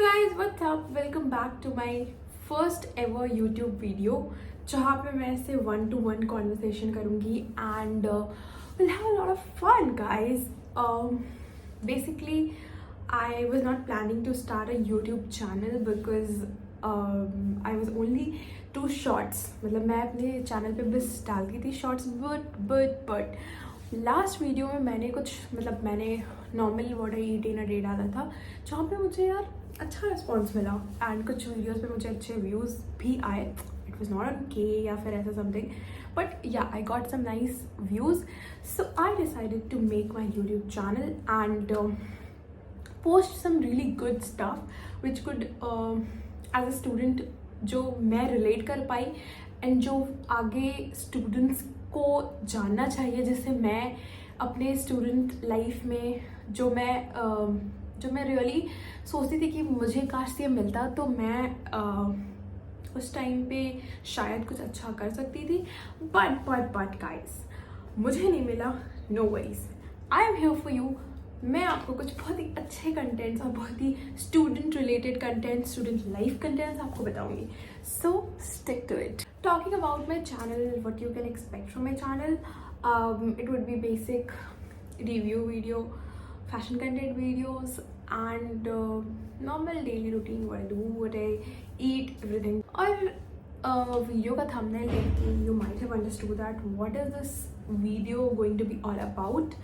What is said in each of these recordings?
guys, what's up? Welcome back to my first ever YouTube video जहाँ पे मैं ऐसे one to one conversation करूँगी and we'll have a lot of fun guys. Basically I was not planning to start a YouTube channel because I was only two shorts. मतलब मैं अपने channel पे बस डालती थी शॉर्ट्स but लास्ट वीडियो में मैंने कुछ मतलब मैंने normal what I eat in a day डाला था जहाँ पे मुझे यार अच्छा रिस्पॉन्स मिला एंड कुछ वीडियोस पे मुझे अच्छे व्यूज़ भी आए. इट वाज नॉट ऑन के या फिर ऐसा something but yeah I got some nice views so I decided to make my YouTube channel and post some really good stuff which could as a student जो मैं relate कर पाई and जो आगे students को जानना चाहिए जिससे मैं अपने स्टूडेंट लाइफ में जो मैं रियली सोचती थी कि मुझे काश ये मिलता तो मैं उस टाइम पे शायद कुछ अच्छा कर सकती थी बट गाइस मुझे नहीं मिला. No worries, I am here for you. मैं आपको कुछ बहुत ही अच्छे कंटेंट्स और बहुत ही student related content student life contents आपको बताऊंगी. So stick to it. Talking about my channel, what you can expect from my channel, it would be basic review video, fashion content videos and normal daily routine, what I do, what I eat, everything. और video का thumbnail देख के you might have understood that what is this video going to be all about.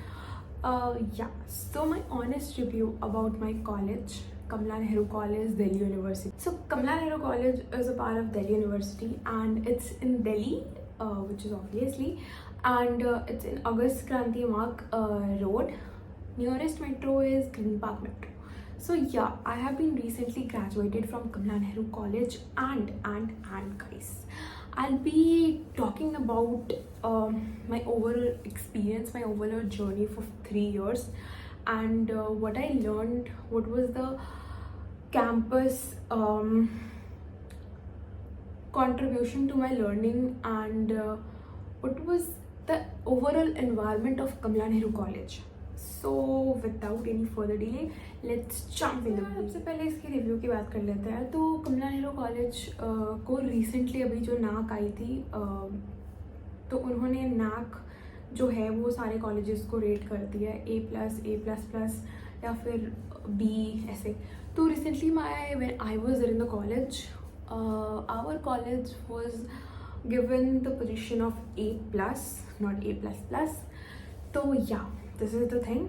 Yeah, so my honest review about my college, Kamala Nehru College, Delhi University. So Kamala Nehru College is a part of Delhi University and it's in Delhi, which is obviously, and it's in August Kranti Mark Road. Nearest metro is Green Park Metro. So yeah, I have been recently graduated from Kamala Nehru College and guys, I'll be talking about my overall experience, my overall journey for 3 years and what I learned, what was the campus contribution to my learning and what was the overall environment of Kamala Nehru College. So without any further delay, let's jump in the video. सबसे पहले इसकी review की बात कर लेते हैं. तो कमला Nehru college को रिसेंटली अभी जो नाक आई थी तो उन्होंने नाक जो है वो सारे कॉलेजेस को रेट कर दिया A+, या फिर B ऐसे. तो recently when I was in the college our college was given the position of A+, not A++. तो yeah this is the thing.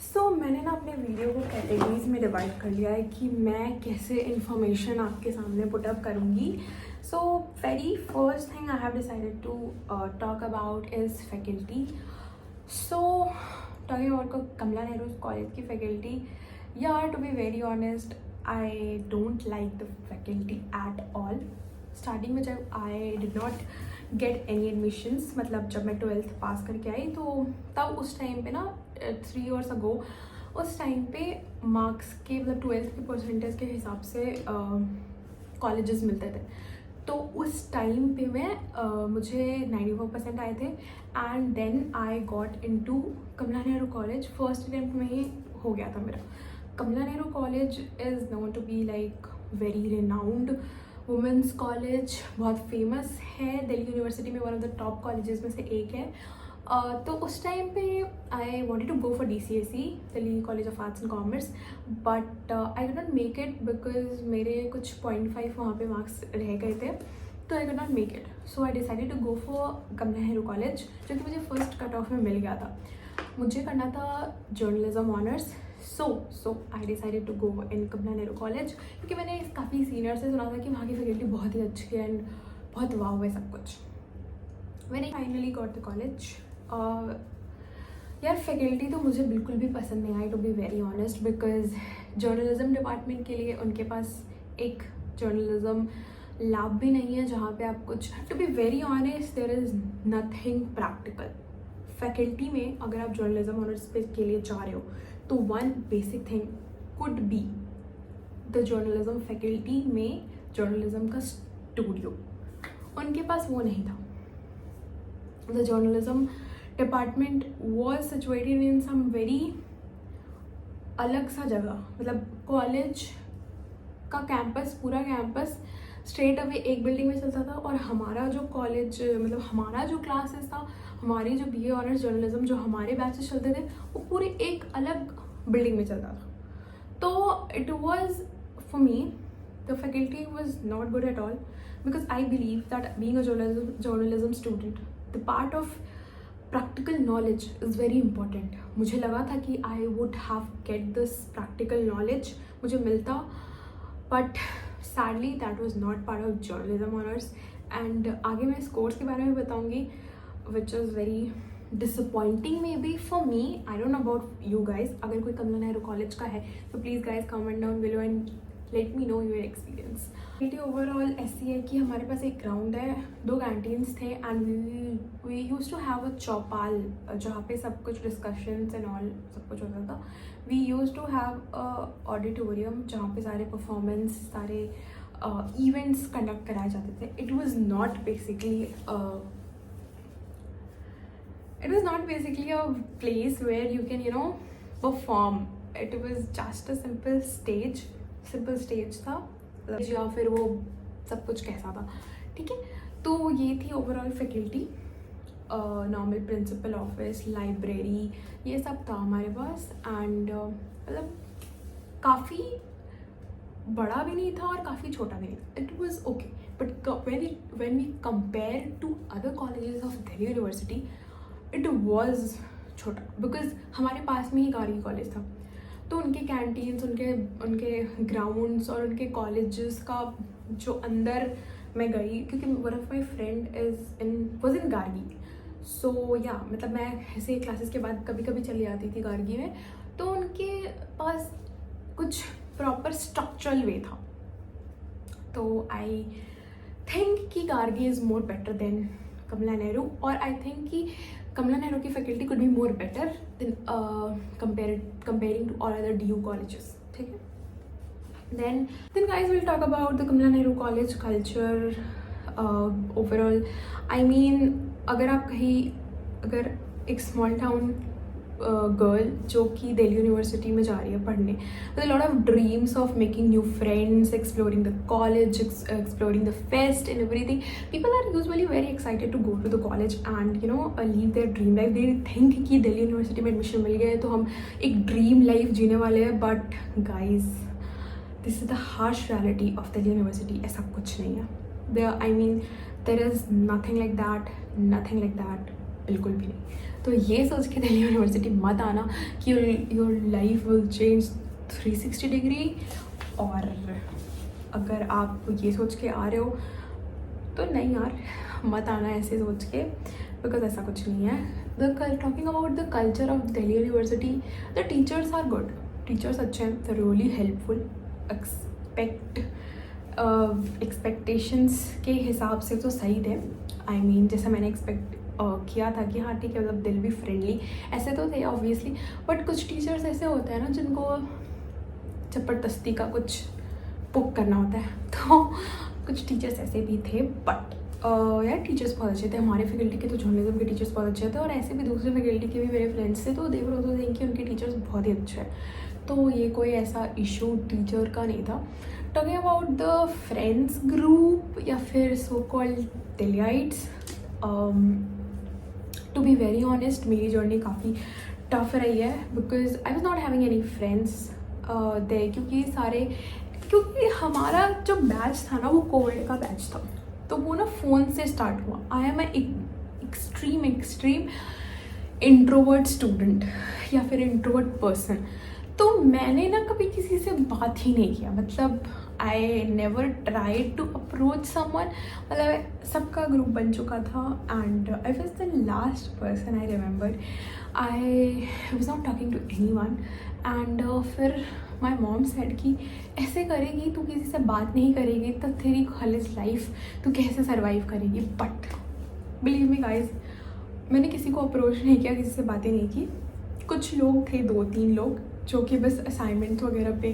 So मैंने ना अपने वीडियो को कैटेगरीज में डिवाइड कर लिया है कि मैं कैसे इन्फॉर्मेशन आपके सामने पुटअप करूँगी. So very first thing I have decided to talk about is faculty. So talking about Kamala Nehru college की फैकल्टी, यार to be very honest I don't like the faculty at all. Starting में जब I did not get any admissions, मतलब जब मैं 12th पास करके आई तो तब उस टाइम पे ना 3 years ago उस टाइम पे मार्क्स के मतलब 12th के परसेंटेज के हिसाब से कॉलेजेस मिलते थे. तो उस टाइम पे मुझे 94% आए थे and then I got into Kamala Nehru college. First attempt में ही हो गया था मेरा. Kamala Nehru college is known to be like very renowned women's college, बहुत फेमस है दिल्ली यूनिवर्सिटी में, one of the top colleges में से एक है. तो उस टाइम पे I wanted to go for DCSE, Delhi college of arts and commerce, but I did not make it because मेरे कुछ 0.5 वहाँ पे मार्क्स रह गए थे. तो I did not make it. So I decided to go for Kamala Nehru college जो कि मुझे फर्स्ट कट ऑफ में मिल गया था. मुझे करना था journalism honours. So I decided to go in Kamala Nehru college क्योंकि मैंने काफ़ी सीनियर से सुना था कि वहाँ की फैकल्टी बहुत ही अच्छी है एंड बहुत वाव है सब कुछ. When I finally got the college, यार फैकल्टी तो मुझे बिल्कुल भी पसंद नहीं आई to be very honest because journalism department के लिए उनके पास एक जर्नलिज्म लैब भी नहीं है जहाँ पे आप कुछ, to be very honest there is nothing practical. Faculty में अगर आप जर्नलिज्म ऑनर्स के लिए जा रहे हो तो one basic thing could be the journalism faculty में जर्नलिज्म का स्टूडियो. उनके पास वो नहीं था. The journalism department was situated in some very अलग सा जगह. मतलब कॉलेज का कैंपस, पूरा कैंपस स्ट्रेट अवे एक बिल्डिंग में चलता था, और हमारा जो कॉलेज मतलब हमारा जो क्लासेस था, हमारी जो BA ऑनर्स जर्नलिज्म जो हमारे बैचेस चलते थे, वो पूरे एक अलग बिल्डिंग में चलता था. तो it was for me, the faculty was not good at all, because I believe that being a journalism student, the part of practical knowledge is very important. मुझे लगा था कि I would have get this practical knowledge, मुझे मिलता, but sadly that was not part of journalism honours. And आगे मैं इस course के बारे में बताऊंगी, which is very disappointing may be for me. I don't know about you guys. अगर कोई कमला नेहरू कॉलेज का है तो please guys comment down below and let me know your experience. Overall ऐसी है कि हमारे पास एक ग्राउंड है, 2 कैंटीन्स थे, and we use to have a chaupal जहाँ पे सब कुछ डिस्कशंस एंड ऑल सब कुछ होता था. We use to have a auditorium जहाँ पे सारे परफॉर्मेंस, सारे इवेंट्स कंडक्ट कराए जाते थे. It was not basically a place where you can perform. It was just a simple stage था, या फिर वो सब कुछ कैसा था, ठीक है. तो ये थी overall faculty. Normal principal office, library, ये सब था हमारे पास. एंड मतलब काफ़ी बड़ा भी नहीं था और काफ़ी छोटा भी नहीं था. It was okay, but when we compare to other colleges of Delhi University, it was छोटा, बिकॉज हमारे पास में ही गार्गी कॉलेज था. तो उनके कैंटीन्स, उनके ग्राउंड्स और उनके कॉलेजेस का जो अंदर मैं गई, क्योंकि one of my friend was in Gargi. So yeah मतलब मैं ऐसे क्लासेस के बाद कभी कभी चली जाती थी गार्गी में. तो उनके पास कुछ प्रॉपर स्ट्रक्चरल वे था. तो आई थिंक कि Gargi is more better than Kamala Nehru, और आई थिंक कि कमला नेहरू की faculty could be more better than comparing to all other DU colleges, ठीक है. then guys we'll talk about the Kamala Nehru College culture overall. I mean अगर एक small town girl जो कि Delhi university में जा रही है पढ़ने, with a lot of dreams of making new friends, exploring the college, exploring the fest and everything, people are usually very excited to go to the college and live their dream life. They think कि Delhi university में admission मिल गया है तो हम एक dream life जीने वाले हैं. But guys, this is the harsh reality of Delhi university. ऐसा कुछ नहीं है. There is nothing like that, बिल्कुल भी नहीं. तो ये सोच के दिल्ली यूनिवर्सिटी मत आना कि your life will change 360 degree. और अगर आप ये सोच के आ रहे हो तो नहीं यार, मत आना ऐसे सोच के, बिकॉज ऐसा कुछ नहीं है. Talking about the culture of Delhi university, the teachers are good. Teachers अच्छे हैं, द रियली हेल्पफुल. एक्सपेक्टेशंस के हिसाब से तो सही थे. आई मीन जैसा मैंने एक्सपेक्ट किया था कि हाँ ठीक है, मतलब दिल भी फ्रेंडली ऐसे तो थे ऑब्वियसली. बट कुछ टीचर्स ऐसे होते हैं ना जिनको ज़बरदस्ती का कुछ पुक करना होता है. तो कुछ टीचर्स ऐसे भी थे. बट यार टीचर्स बहुत अच्छे थे. हमारे फैकल्टी के तो जर्नलिज्म के टीचर्स बहुत अच्छे थे, और ऐसे भी दूसरे फैकल्टी के भी मेरे फ्रेंड्स थे, तो देवर ऑल्सो थिंक कि उनके टीचर्स बहुत ही अच्छे हैं. तो ये कोई ऐसा इशू टीचर का नहीं था. Talking about the friends group या फिर so called Delhiites, to be very honest मेरी जर्नी काफ़ी टफ रही है, because I was not having any friends there. क्योंकि हमारा जो बैच था ना वो कोविड का बैच था, तो वो ना फ़ोन से स्टार्ट हुआ. I am extreme introvert student या फिर इंट्रोवर्ट पर्सन. तो मैंने ना कभी किसी से बात ही नहीं किया. मतलब I never tried to approach someone. मतलब सबका ग्रुप बन चुका था and I was the last person. I remember I was not talking to anyone. And फिर माई मॉम सेड कि ऐसे करेगी तू, किसी से बात नहीं करेगी तो तेरी कॉलेज लाइफ तू कैसे सर्वाइव करेगी. बट बिलीव मी गाइज, मैंने किसी को अप्रोच नहीं किया, किसी से बातें नहीं की. कुछ लोग थे, 2-3 लोग, जो कि बस असाइनमेंट्स वगैरह पे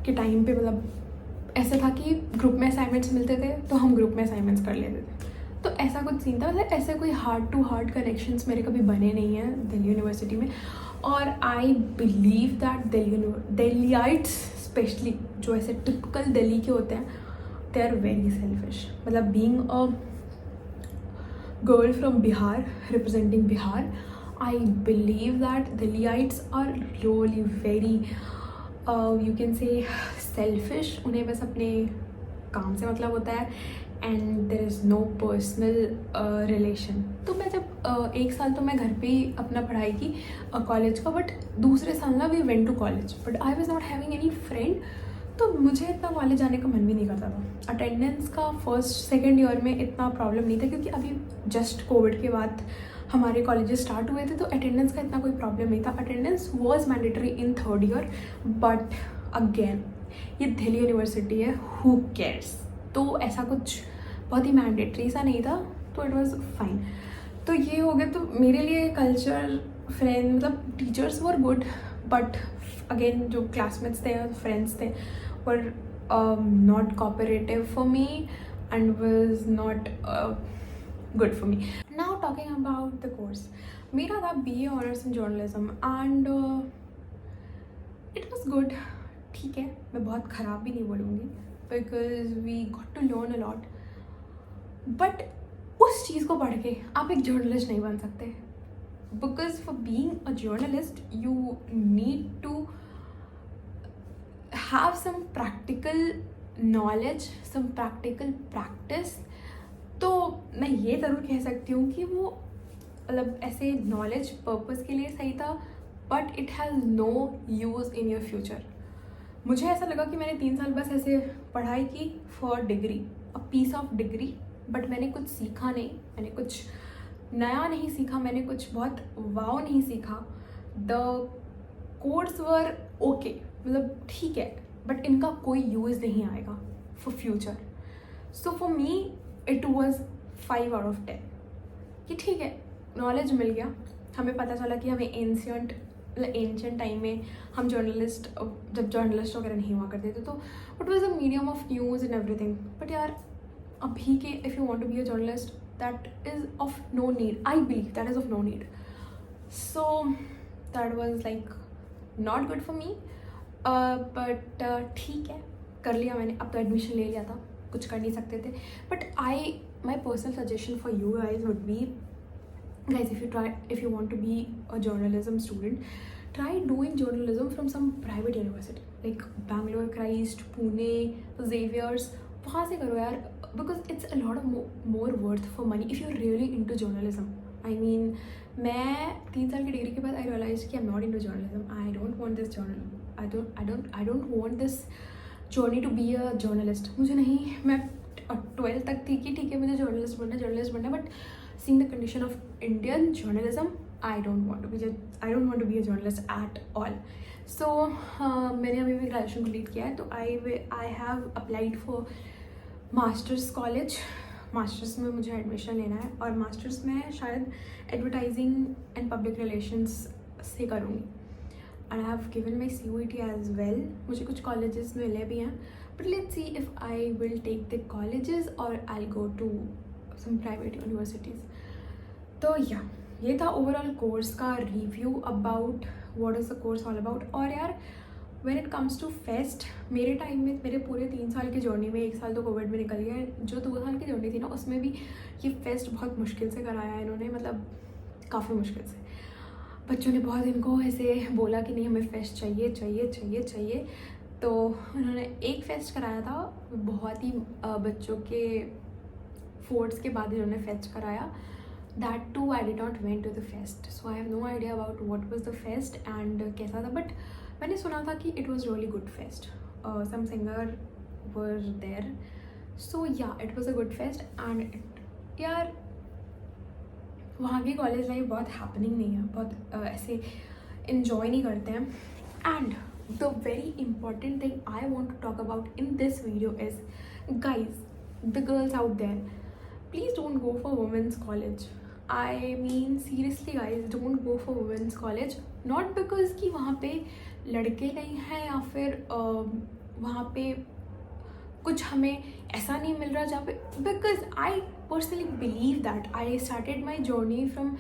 के टाइम पे मतलब ऐसा था कि ग्रुप में असाइनमेंट्स मिलते थे तो हम ग्रुप में असाइनमेंट्स कर लेते थे. तो ऐसा कुछ सीन था. मतलब ऐसे कोई हार्ट टू हार्ट कनेक्शंस मेरे कभी बने नहीं हैं दिल्ली यूनिवर्सिटी में. और आई बिलीव दैट दिल्लीइट्स स्पेशली जो ऐसे टिपिकल दिल्ली के होते हैं, दे आर वेरी सेल्फिश. मतलब being a girl from Bihar, representing Bihar, I believe that Delhiites are really very you can say selfish. उन्हें बस अपने काम से मतलब होता है and there is no personal relation. तो मैं जब एक साल तो मैं घर पे ही अपना पढ़ाई की कॉलेज का, बट दूसरे साल ना we went to college, but I was not having any friend. तो मुझे इतना कॉलेज जाने का मन भी नहीं करता था. अटेंडेंस का फर्स्ट सेकेंड ईयर में इतना प्रॉब्लम नहीं था, क्योंकि अभी जस्ट कोविड के बाद हमारे कॉलेजेस स्टार्ट हुए थे, तो अटेंडेंस का इतना कोई प्रॉब्लम नहीं था. Attendance was mandatory in third year, but again ये दिल्ली यूनिवर्सिटी है, हु केयर्स. तो ऐसा कुछ बहुत ही मैंडेटरी सा नहीं था, तो इट वॉज फाइन. तो ये हो गया. तो मेरे लिए कल्चर, फ्रेंड, मतलब teachers were good, but again जो क्लासमेट्स थे, फ्रेंड्स थे, were not cooperative for me and was not good for me. Now talking about the course, मेरा था BA Honours in Journalism and it was good. ठीक है, मैं बहुत ख़राब भी नहीं बोलूँगी, because we got to learn a lot. But उस चीज़ को पढ़ के आप एक जर्नलिस्ट नहीं बन सकते, because for being a journalist you need to have some practical knowledge, some practical practice. तो मैं ये ज़रूर कह सकती हूँ कि वो मतलब ऐसे नॉलेज पर्पस के लिए सही था, but it has no use in your future. मुझे ऐसा लगा कि मैंने 3 साल बस ऐसे पढ़ाई की for degree, a piece of degree, but मैंने कुछ सीखा नहीं, मैंने कुछ नया नहीं सीखा, मैंने कुछ बहुत वाव नहीं सीखा. द कोर्स वर ओके, मतलब ठीक है, बट इनका कोई यूज़ नहीं आएगा for future. So for me it was 5 out of 10 कि ठीक है, नॉलेज मिल गया. हमें पता चला कि हमें एंशियंट टाइम में हम जर्नलिस्ट, जब जर्नलिस्ट वगैरह नहीं हुआ करते थे, तो it was a medium of news and everything. But यार अभी के if you want to be a journalist, that is of no need. I believe that is of no need. So that was like not good for me. But ठीक है, कर लिया मैंने. अब तो एडमिशन ले लिया था, कुछ कर नहीं सकते थे. But my personal suggestion for you guys would be, guys, if you want to be a journalism student, try doing journalism from some private university like Bangalore Christ, Pune, Xavier's. वहाँ से करो यार, because it's a lot of more worth for money if you're really into journalism. I mean, मैं 3 साल की degree के बाद I realized कि I'm not into journalism. I don't want this journalism. I don't want this journey to be a journalist. मुझे नहीं, मैं 12th तक थी कि ठीक है मुझे जर्नलिस्ट बनना, but seeing the condition of Indian journalism, I don't want to be a journalist at all. So मैंने अभी भी ग्रेजुएशन कंप्लीट किया है, तो I have applied for masters college. Masters में मुझे एडमिशन लेना है, और मास्टर्स में शायद एडवर्टाइजिंग एंड पब्लिक रिलेशंस से करूँगी. And I have given my CUET as well. मुझे कुछ कॉलेजेस मिले भी हैं, but let's see if I will take the colleges और I go to some private universities. तो या ये था ओवरऑल कोर्स का review about what is the course all about. और यार when it comes to fest, मेरे time में, मेरे पूरे 3 साल की जर्नी में 1 साल तो कोविड में निकल गया. जो 2 साल की जर्नी थी ना, उसमें भी ये फेस्ट बहुत मुश्किल से कराया है इन्होंने, मतलब काफ़ी मुश्किल से. बच्चों ने बहुत इनको ऐसे बोला कि नहीं हमें फेस्ट चाहिए चाहिए चाहिए चाहिए, तो उन्होंने एक फेस्ट कराया था. बहुत ही बच्चों के फोर्ट्स के बाद इन्होंने फेस्ट कराया. That too I did not went to the fest, so I have no idea about what was the fest and कैसा था. बट मैंने सुना था कि it was really good fest. Some singer were there, so yeah it was a good fest. And यार वहाँ की college life बहुत हैपनिंग नहीं है, बहुत ऐसे इन्जॉय नहीं करते हैं. And the very important thing I want to talk about in this video is, guys, the girls out there, please don't go for women's college. I mean seriously guys, don't go for women's college. Not because कि वहाँ पे लड़के नहीं हैं या फिर वहाँ पे कुछ हमें ऐसा नहीं मिल रहा जहाँ पे, because I personally believe that I started my journey from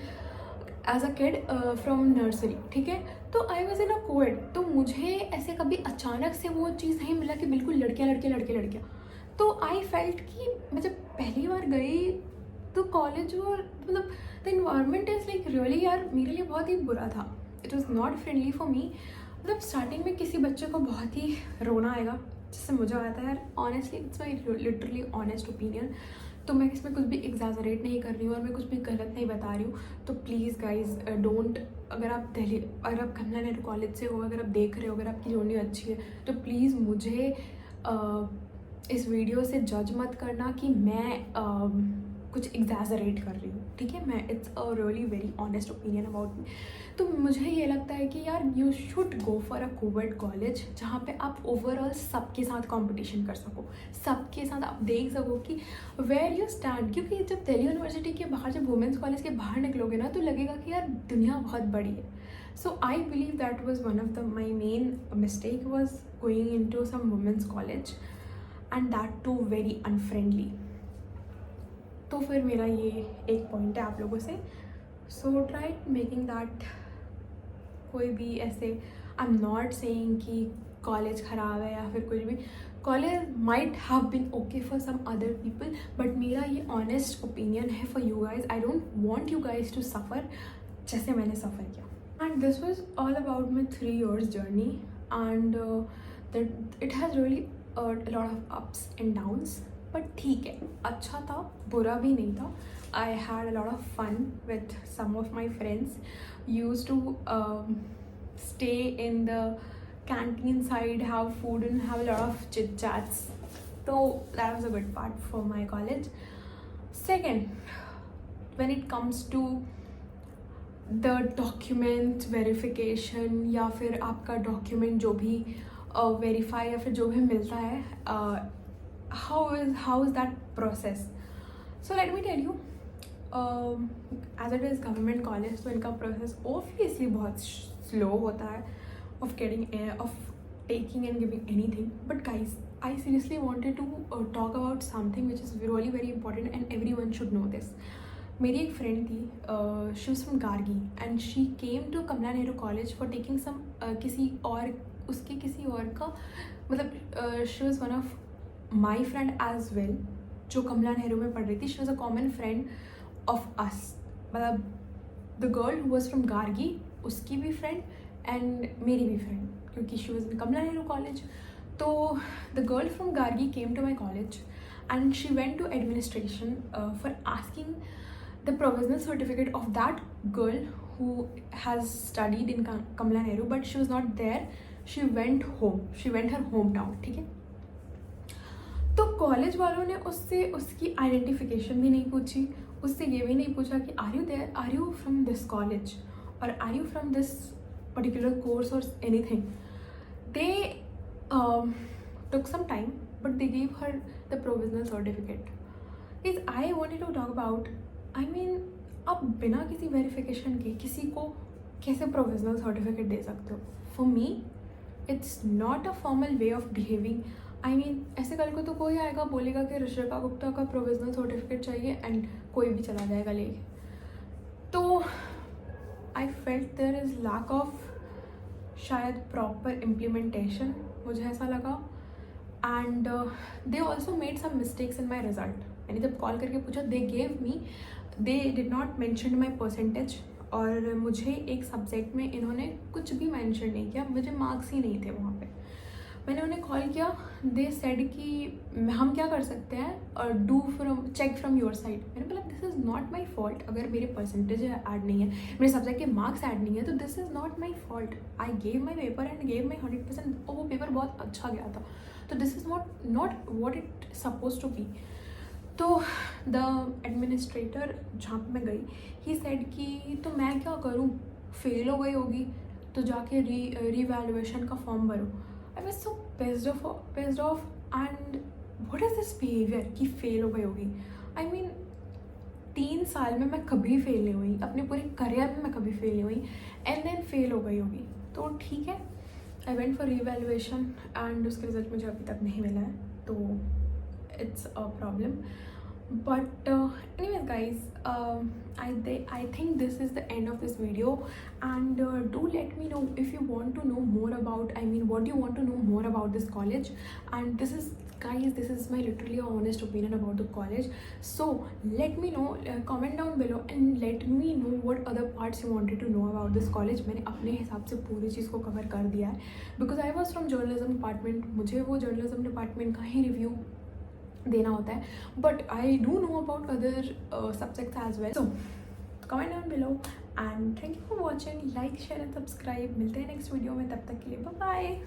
as a kid from nursery, ठीक है। तो I was in a coed, तो मुझे ऐसे कभी अचानक से वो चीज़ नहीं मिला कि बिल्कुल लड़कियाँ लड़कियाँ लड़के लड़कियाँ। तो आई फेल्ट कि मैं जब पहली बार गई तो कॉलेज और मतलब the environment is like really यार मेरे लिए बहुत ही बुरा था। It was not friendly for me. मतलब स्टार्टिंग में किसी बच्चे को बहुत ही रोना आएगा, जिससे मुझे आता है यार honestly, it's my literally honest opinion. तो मैं इसमें कुछ भी एग्जैजरेट नहीं कर रही हूँ और मैं कुछ भी गलत नहीं बता रही हूँ। तो प्लीज़ गाइज डोंट, अगर आप कमला नेहरू कॉलेज से हो, अगर आप देख रहे हो, अगर आपकी जर्नी अच्छी है, तो प्लीज़ मुझे इस वीडियो से जज मत करना कि मैं कुछ एग्जैजरेट कर रही हूँ, ठीक है। मैं it's a really very honest opinion about me. तो मुझे ये लगता है कि यार you should go for a Covid college, जहाँ पे आप ओवरऑल सबके साथ कंपटीशन कर सको, सबके साथ आप देख सको कि वेयर यू स्टैंड। क्योंकि जब दिल्ली यूनिवर्सिटी के बाहर, जब वुमेंस कॉलेज के बाहर निकलोगे ना, तो लगेगा कि यार दुनिया बहुत बड़ी है। So I believe that was one of the my main mistake was going in to some women's college and that too very unfriendly. तो फिर मेरा ये एक पॉइंट है आप लोगों से, सो ट्राई मेकिंग दैट। कोई भी ऐसे, आई एम नॉट सेइंग कि कॉलेज ख़राब है या फिर कुछ भी, college might have been okay for some other people, but मेरा ये ऑनेस्ट ओपिनियन है for you guys. I don't want you guys to suffer जैसे मैंने सफ़र किया। And this was all about my 3 years journey and that it has really lot of ups and downs, but ठीक है, अच्छा था, बुरा भी नहीं था। I had a lot of fun with some of my friends, used to stay in the canteen side, have food and have a lot of chit chats. So that was a good part for my college. Second, when it comes to the document verification या फिर आपका document जो भी verify या फिर जो भी मिलता है, how is that process? So let me tell you, as it is government college, तो इनका प्रोसेस ऑब्वियसली बहुत स्लो होता है of getting of taking and giving anything. But guys I seriously wanted to talk about something which is really very important and everyone should know this. मेरी एक friend थी, she was from Gargi and she came to Kamala Nehru college for taking some किसी और का मतलब she was one of my friend as well, जो कमला नेहरू में पढ़ रही थी। She was a common friend of us, मतलब the girl who was from Gargi, उसकी भी फ्रेंड एंड मेरी भी फ्रेंड, क्योंकि she was in Kamala Nehru college. तो the girl from Gargi came to my college and she went to administration for asking the provisional certificate of that girl who has studied in Kamala Nehru, but she was not there. She went her home town, ठीक है। तो college वालों ने उससे उसकी identification भी नहीं पूछी, उससे ये भी नहीं पूछा कि are you there, are you from this college और are you from this particular course और anything. They took some time but they gave her the provisional certificate. Is I wanted to talk about, I mean, आप बिना किसी verification के किसी को कैसे provisional certificate दे सकते हो? For me it's not a formal way of behaving. I mean ऐसे कल को तो कोई आएगा बोलेगा कि ऋषिका गुप्ता का प्रोविजनल सर्टिफिकेट चाहिए एंड कोई भी चला जाएगा लेके। तो I felt there is lack of शायद प्रॉपर इम्प्लीमेंटेशन, मुझे ऐसा लगा। And they also made some mistakes in my result. मैंने जब कॉल करके पूछा, they gave me, they did not mention my percentage, और मुझे एक सब्जेक्ट में इन्होंने कुछ भी मेंशन नहीं किया, मुझे मार्क्स ही नहीं थे वहाँ पे। मैंने उन्हें कॉल किया, दे सेड कि हम क्या कर सकते हैं और do from check from your side. मैंने बोला this is not my fault, अगर मेरे परसेंटेज ऐड नहीं है, मेरे सब्जेक्ट के मार्क्स ऐड नहीं है, तो this is not my fault. I gave my paper and gave my 100% और वो पेपर बहुत अच्छा गया था। तो this is not what it suppose to be. तो द एडमिनिस्ट्रेटर जहाँ पे मैं गई, ही सेड कि तो मैं क्या करूँ, फेल हो गई होगी तो जाके रीवैल्यूएशन का फॉर्म भरो। I was so pissed off and what is this behavior कि फेल हो गई होगी। आई मीन 3 साल में मैं कभी फेल नहीं हुई, अपने पूरे करियर में मैं कभी फेल नहीं हुई, एंड देन फेल हो गई होगी। तो ठीक है, I went for revaluation and उसके रिजल्ट मुझे अभी तक नहीं मिला है, तो it's a problem. But anyways guys, I think this is the end of this video, and do let me know if you want to know more about, I mean, what do you want to know more about this college. And this is, guys, this is my literally honest opinion about the college. So let me know, comment down below and let me know what other parts you wanted to know about this college. मैंने अपने हिसाब से पूरी चीज़ को cover कर दिया है, because I was from journalism department, मुझे वो जर्नलिज्म डिपार्टमेंट का ही रिव्यू देना होता है, but I do know about other subjects as well. So comment down below and thank you for watching. Like share and subscribe. मिलते हैं next video में, तब तक के लिए बाय बाय.